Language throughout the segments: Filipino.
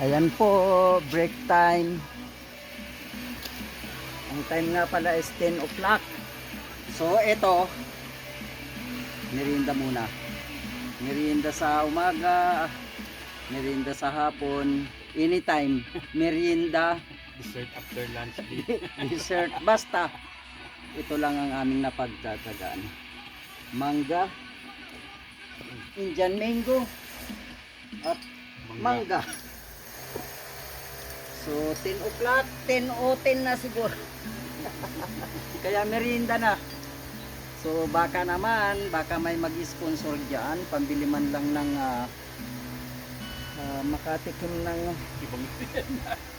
Ayan po, break time. Ang time nga pala is 10 o'clock. So ito, merienda muna. Merienda sa umaga, merienda sa hapon, anytime. Merienda, Dessert after lunch. dessert, basta. Ito lang ang aming napagtatagaan. Mangga, Indian mango, at mangga. So 10 o'clock, 10:10 na siguro. Kaya merienda na. So baka may mag-sponsor diyan, pambili man lang ng makatikim ng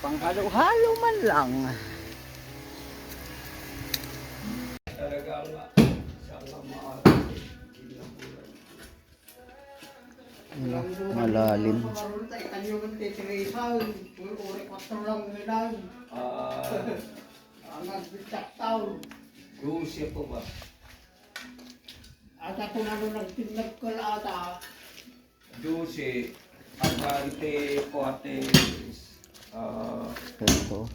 panghalo-halo man lang. Malalim. Rusya po ba? At ako na nung nagtinag ko na ata. Juicy, agante, coates, Ito.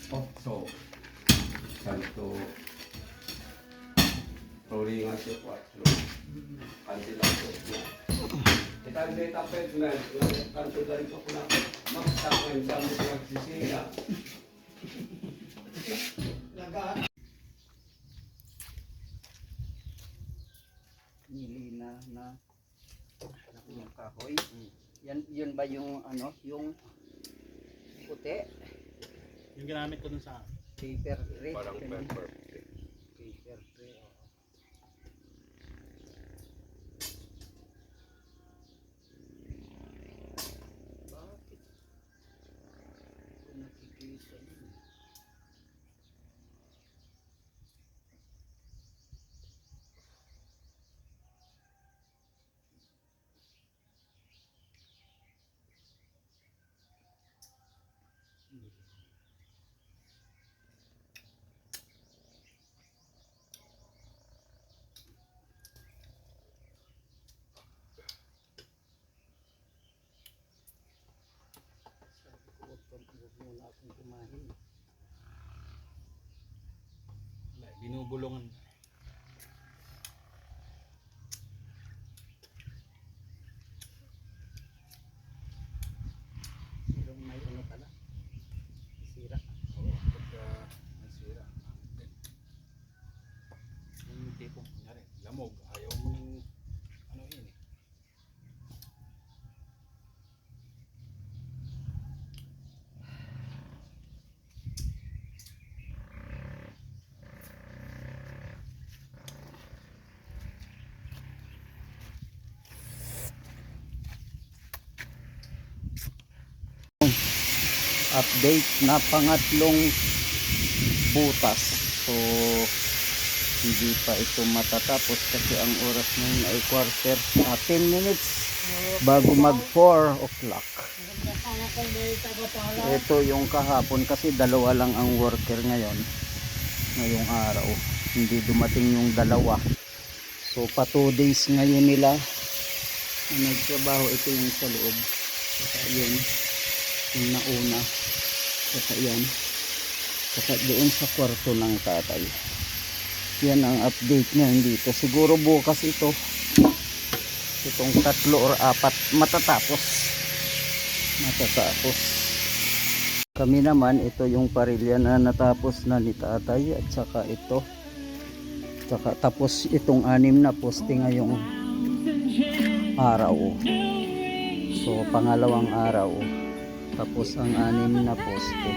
otso, santo, rolling nga siya 4. Kanti lang po. Kita ang data pegment, kanto na rin po na magsakin sa mga nagsisira. Nilina na yung kahoy. Yun ba yung ano, yung puti? Yung ginamit ko dun sa Paper tray. Parang pepper. Paper tray. Oo. Bakit? Kung nakikita yun. Huwag muna akong kumain. binubulungan. Pero may ano pala. Sira. Oo, pagka may sira. Yung tipong kunyari, lamog, ayaw mong ano yun eh. Update na pangatlong butas. So hindi pa ito matatapos kasi ang oras ngayon ay quarter 10 minutes bago mag 4 o'clock. Ito yung kahapon kasi dalawa lang ang worker ngayon ngayong araw, hindi dumating yung dalawa. So pa 2 days ngayon nila ang nagtrabaho. Ito yung sa loob, saka yun yung nauna, saka yan, saka doon sa kwarto ng tatay. Yan ang update niyan dito. Siguro bukas itong 3 or 4 matatapos. Kami naman, ito yung parilya na natapos na ni tatay, at saka ito, saka tapos itong 6 na poste ngayong araw. So pangalawang araw tapos ang 6 na poste.